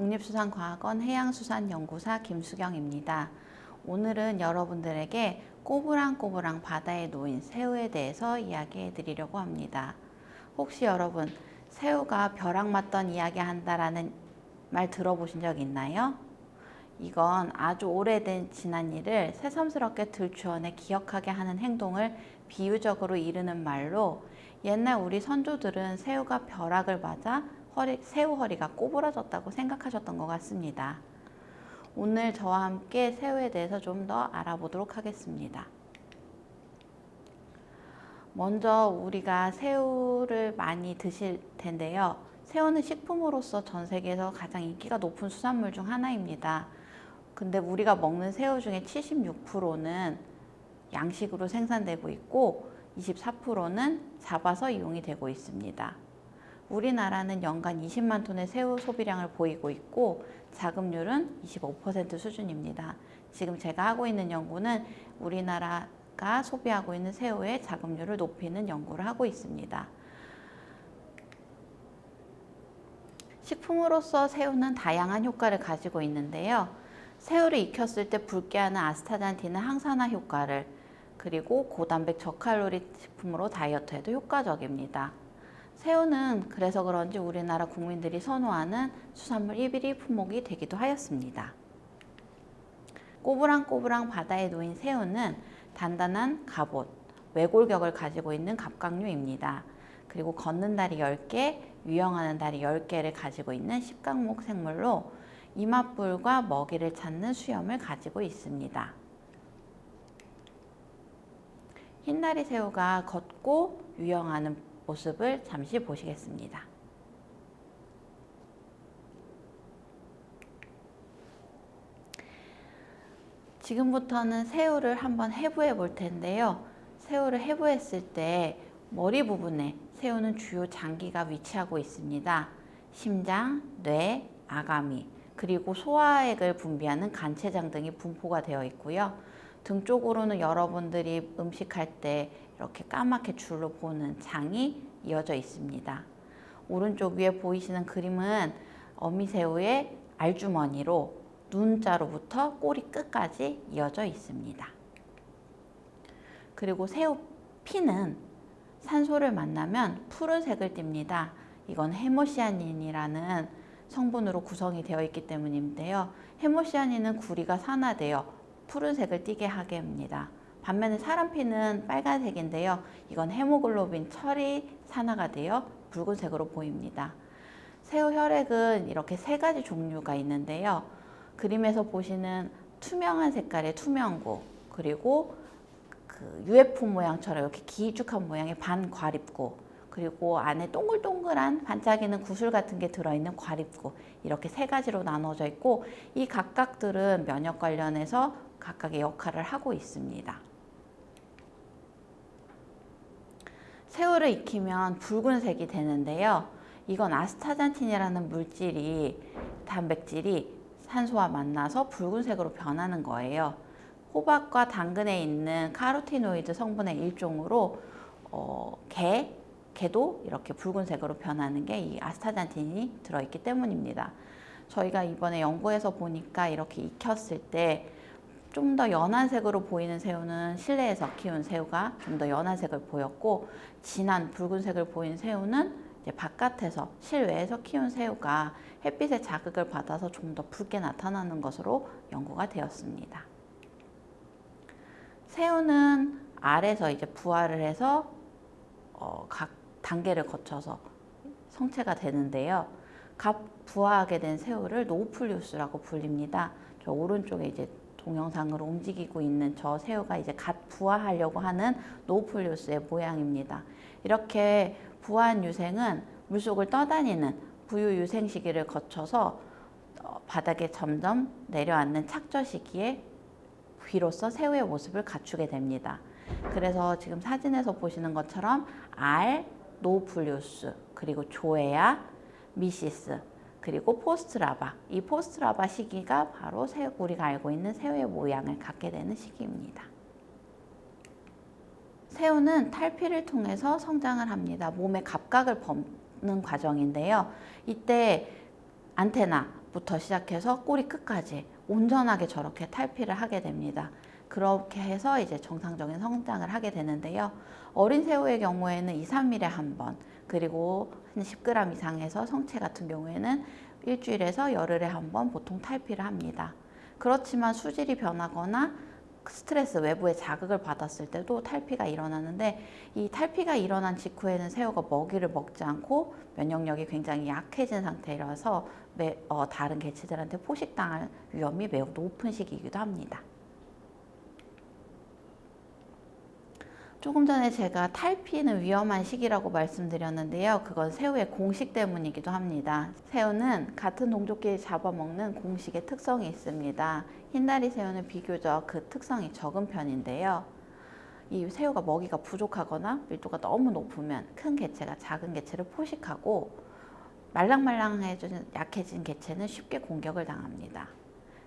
국립수산과학원 해양수산연구사 김수경입니다. 오늘은 여러분들에게 꼬부랑꼬부랑 바다에 놓인 새우에 대해서 이야기해 드리려고 합니다. 혹시 여러분 새우가 벼락 맞던 이야기 한다라는 말 들어보신 적 있나요? 이건 아주 오래된 지난 일을 새삼스럽게 들추어내 기억하게 하는 행동을 비유적으로 이르는 말로 옛날 우리 선조들은 새우가 벼락을 맞아 새우 허리가 꼬부라졌다고 생각하셨던 것 같습니다. 오늘 저와 함께 새우에 대해서 좀 더 알아보도록 하겠습니다. 먼저 우리가 새우를 많이 드실 텐데요. 새우는 식품으로서 전 세계에서 가장 인기가 높은 수산물 중 하나입니다. 근데 우리가 먹는 새우 중에 76%는 양식으로 생산되고 있고 24%는 잡아서 이용이 되고 있습니다. 우리나라는 연간 20만 톤의 새우 소비량을 보이고 있고 자급률은 25% 수준입니다. 지금 제가 하고 있는 연구는 우리나라가 소비하고 있는 새우의 자급률을 높이는 연구를 하고 있습니다. 식품으로서 새우는 다양한 효과를 가지고 있는데요. 새우를 익혔을 때 붉게 하는 아스타잔틴은 항산화 효과를, 그리고 고단백 저칼로리 식품으로 다이어트에도 효과적입니다. 새우는 그래서 그런지 우리나라 국민들이 선호하는 수산물 1위 품목이 되기도 하였습니다. 꼬부랑꼬부랑 바다에 놓인 새우는 단단한 갑옷, 외골격을 가지고 있는 갑각류입니다. 그리고 걷는 다리 10개, 유영하는 다리 10개를 가지고 있는 십각목 생물로 이맛불과 먹이를 찾는 수염을 가지고 있습니다. 흰다리 새우가 걷고 유영하는 모습을 잠시 보시겠습니다. 지금부터는 새우를 한번 해부해 볼 텐데요. 새우를 해부했을 때 머리 부분에 새우는 주요 장기가 위치하고 있습니다. 심장, 뇌, 아가미, 그리고 소화액을 분비하는 간췌장 등이 분포가 되어 있고요. 등 쪽으로는 여러분들이 음식할 때 이렇게 까맣게 줄로 보는 장이 이어져 있습니다. 오른쪽 위에 보이시는 그림은 어미새우의 알주머니로 눈자로부터 꼬리 끝까지 이어져 있습니다. 그리고 새우 피는 산소를 만나면 푸른색을 띱니다. 이건 헤모시아닌이라는 성분으로 구성이 되어 있기 때문인데요. 헤모시아닌은 구리가 산화되어 푸른색을 띠게 하게 합니다. 반면에 사람 피는 빨간색인데요. 이건 헤모글로빈 철이 산화가 되어 붉은색으로 보입니다. 새우 혈액은 이렇게 세 가지 종류가 있는데요. 그림에서 보시는 투명한 색깔의 투명구, 그리고 그 UFO 모양처럼 이렇게 길쭉한 모양의 반과립구, 그리고 안에 동글동글한 반짝이는 구슬 같은 게 들어있는 과립구, 이렇게 세 가지로 나눠져 있고 이 각각들은 면역 관련해서 각각의 역할을 하고 있습니다. 새우를 익히면 붉은색이 되는데요. 이건 아스타잔틴이라는 단백질이 산소와 만나서 붉은색으로 변하는 거예요. 호박과 당근에 있는 카로티노이드 성분의 일종으로 게도 이렇게 붉은색으로 변하는 게 이 아스타잔틴이 들어있기 때문입니다. 저희가 이번에 연구해서 보니까 이렇게 익혔을 때 좀 더 연한 색으로 보이는 새우는 실내에서 키운 새우가 좀 더 연한 색을 보였고, 진한 붉은색을 보인 새우는 이제 바깥에서 실외에서 키운 새우가 햇빛의 자극을 받아서 좀 더 붉게 나타나는 것으로 연구가 되었습니다. 새우는 알에서 이제 부화를 해서 각 단계를 거쳐서 성체가 되는데요. 각 부화하게 된 새우를 노우플리우스라고 불립니다. 저 오른쪽에 이제 동영상으로 움직이고 있는 저 새우가 이제 갓 부화하려고 하는 노우플리우스의 모양입니다. 이렇게 부화한 유생은 물속을 떠다니는 부유 유생 시기를 거쳐서 바닥에 점점 내려앉는 착저 시기에 비로소 새우의 모습을 갖추게 됩니다. 그래서 지금 사진에서 보시는 것처럼 알, 노우플리우스, 그리고 조에아, 미시스, 그리고 포스트라바, 이 포스트라바 시기가 바로 우리가 알고 있는 새우의 모양을 갖게 되는 시기입니다. 새우는 탈피를 통해서 성장을 합니다. 몸의 갑각을 벗는 과정인데요. 이때 안테나, 부터 시작해서 꼬리 끝까지 온전하게 저렇게 탈피를 하게 됩니다. 그렇게 해서 이제 정상적인 성장을 하게 되는데요. 어린 새우의 경우에는 2, 3일에 한 번, 그리고 한 10g 이상에서 성체 같은 경우에는 일주일에서 열흘에 한 번 보통 탈피를 합니다. 그렇지만 수질이 변하거나 스트레스, 외부의 자극을 받았을 때도 탈피가 일어나는데, 이 탈피가 일어난 직후에는 새우가 먹이를 먹지 않고 면역력이 굉장히 약해진 상태라서 다른 개체들한테 포식당할 위험이 매우 높은 시기이기도 합니다. 조금 전에 제가 탈피는 위험한 시기라고 말씀드렸는데요. 그건 새우의 공식 때문이기도 합니다. 새우는 같은 동족끼리 잡아먹는 공식의 특성이 있습니다. 흰다리 새우는 비교적 그 특성이 적은 편인데요. 이 새우가 먹이가 부족하거나 밀도가 너무 높으면 큰 개체가 작은 개체를 포식하고, 말랑말랑해진 약해진 개체는 쉽게 공격을 당합니다.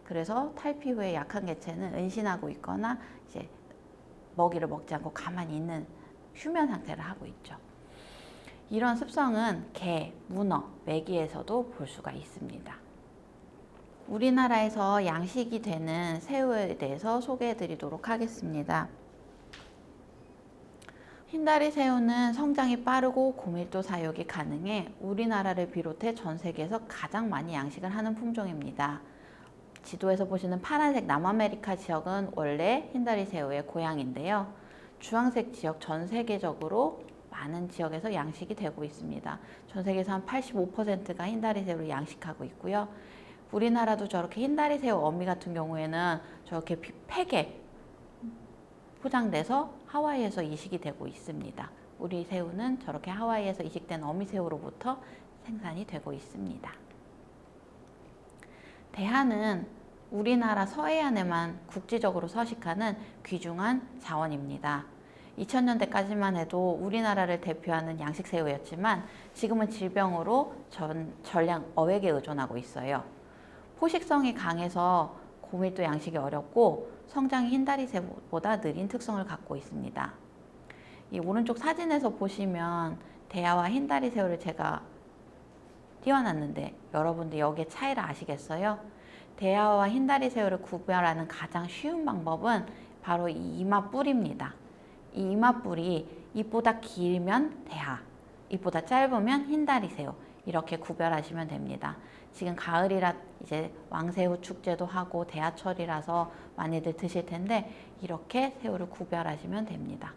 그래서 탈피 후에 약한 개체는 은신하고 있거나 이제 먹이를 먹지 않고 가만히 있는 휴면 상태를 하고 있죠. 이런 습성은 게, 문어, 메기에서도 볼 수가 있습니다. 우리나라에서 양식이 되는 새우에 대해서 소개해 드리도록 하겠습니다. 흰다리 새우는 성장이 빠르고 고밀도 사육이 가능해 우리나라를 비롯해 전 세계에서 가장 많이 양식을 하는 품종입니다. 지도에서 보시는 파란색 남아메리카 지역은 원래 흰다리 새우의 고향인데요. 주황색 지역 전 세계적으로 많은 지역에서 양식이 되고 있습니다. 전 세계에서 한 85%가 흰다리 새우를 양식하고 있고요. 우리나라도 저렇게 흰다리 새우 어미 같은 경우에는 저렇게 팩에 포장돼서 하와이에서 이식이 되고 있습니다. 우리 새우는 저렇게 하와이에서 이식된 어미 새우로부터 생산이 되고 있습니다. 대하는 우리나라 서해안에만 국지적으로 서식하는 귀중한 자원입니다. 2000년대까지만 해도 우리나라를 대표하는 양식새우였지만 지금은 질병으로 전량 어획에 의존하고 있어요. 포식성이 강해서 고밀도 양식이 어렵고 성장이 흰다리 새우보다 느린 특성을 갖고 있습니다. 이 오른쪽 사진에서 보시면 대하와 흰다리 새우를 제가 띄워놨는데 여러분들 여기에 차이를 아시겠어요? 대하와 흰다리 새우를 구별하는 가장 쉬운 방법은 바로 이 이마뿔입니다. 이 이마뿔이 잎보다 길면 대하, 잎보다 짧으면 흰다리 새우, 이렇게 구별하시면 됩니다. 지금 가을이라 이제 왕새우 축제도 하고 대하철이라서 많이들 드실 텐데 이렇게 새우를 구별하시면 됩니다.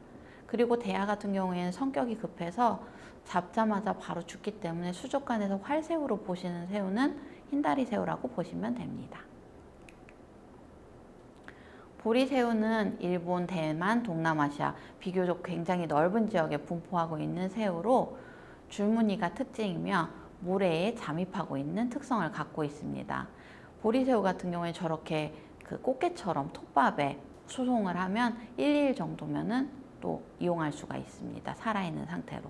그리고 대하 같은 경우에는 성격이 급해서 잡자마자 바로 죽기 때문에 수족관에서 활새우로 보시는 새우는 흰다리 새우라고 보시면 됩니다. 보리새우는 일본, 대만, 동남아시아 비교적 굉장히 넓은 지역에 분포하고 있는 새우로 줄무늬가 특징이며 모래에 잠입하고 있는 특성을 갖고 있습니다. 보리새우 같은 경우에 저렇게 그 꽃게처럼 톱밥에 수송을 하면 1일 정도면은 또 이용할 수가 있습니다. 살아있는 상태로.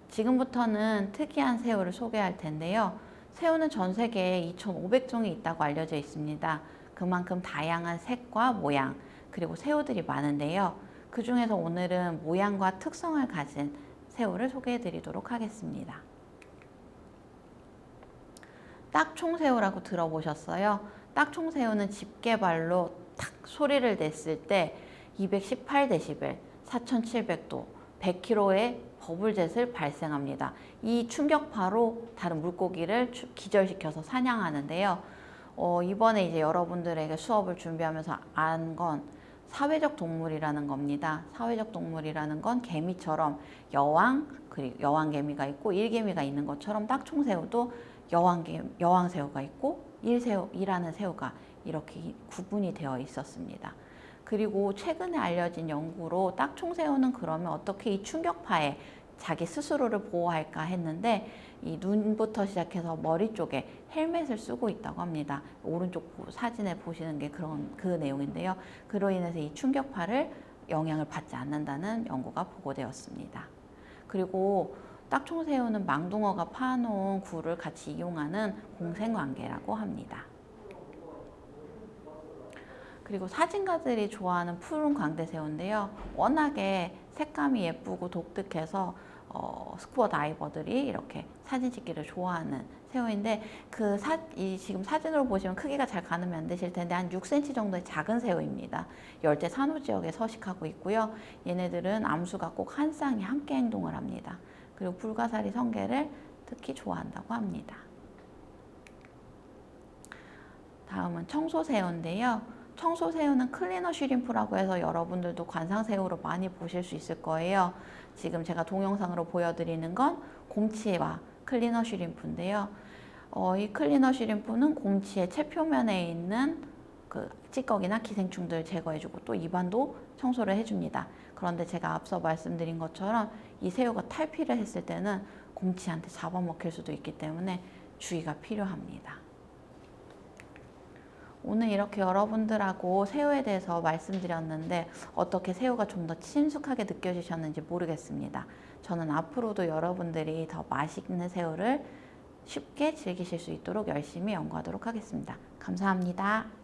지금부터는 특이한 새우를 소개할 텐데요. 새우는 전 세계에 2,500종이 있다고 알려져 있습니다. 그만큼 다양한 색과 모양, 그리고 새우들이 많은데요. 그 중에서 오늘은 모양과 특성을 가진 새우를 소개해 드리도록 하겠습니다. 딱총새우라고 들어보셨어요? 딱총새우는 집게발로 탁 소리를 냈을 때 218dB, 4700도, 100kg의 버블젯을 발생합니다. 이 충격파로 다른 물고기를 기절시켜서 사냥하는데요. 이번에 이제 여러분들에게 수업을 준비하면서 안 건 사회적 동물이라는 겁니다. 사회적 동물이라는 건 개미처럼 여왕, 그리고 여왕개미가 있고 일개미가 있는 것처럼 딱총새우도 여왕새우가 있고 일하는 새우가 이렇게 구분이 되어 있었습니다. 그리고 최근에 알려진 연구로 딱총새우는 그러면 어떻게 이 충격파에 자기 스스로를 보호할까 했는데 이 눈부터 시작해서 머리 쪽에 헬멧을 쓰고 있다고 합니다. 오른쪽 사진에 보시는 게 그 내용인데요. 그로 인해서 이 충격파를 영향을 받지 않는다는 연구가 보고되었습니다. 그리고 딱총새우는 망둥어가 파놓은 굴을 같이 이용하는 공생관계라고 합니다. 그리고 사진가들이 좋아하는 푸른 광대새우인데요. 워낙에 색감이 예쁘고 독특해서 스쿠버 다이버들이 이렇게 사진 찍기를 좋아하는 새우인데 지금 사진으로 보시면 크기가 잘 가늠이 안 되실 텐데 한 6cm 정도의 작은 새우입니다. 열대 산호 지역에 서식하고 있고요. 얘네들은 암수가 꼭 한 쌍이 함께 행동을 합니다. 그리고 불가사리 성게를 특히 좋아한다고 합니다. 다음은 청소새우인데요. 청소새우는 클리너 슈림프라고 해서 여러분들도 관상새우로 많이 보실 수 있을 거예요. 지금 제가 동영상으로 보여드리는 건 곰치와 클리너 슈림프인데요. 이 클리너 슈림프는 곰치의 채표면에 있는 그 찌꺼기나 기생충들 제거해주고 또 입안도 청소를 해줍니다. 그런데 제가 앞서 말씀드린 것처럼 이 새우가 탈피를 했을 때는 곰치한테 잡아먹힐 수도 있기 때문에 주의가 필요합니다. 오늘 이렇게 여러분들하고 새우에 대해서 말씀드렸는데 어떻게 새우가 좀 더 친숙하게 느껴지셨는지 모르겠습니다. 저는 앞으로도 여러분들이 더 맛있는 새우를 쉽게 즐기실 수 있도록 열심히 연구하도록 하겠습니다. 감사합니다.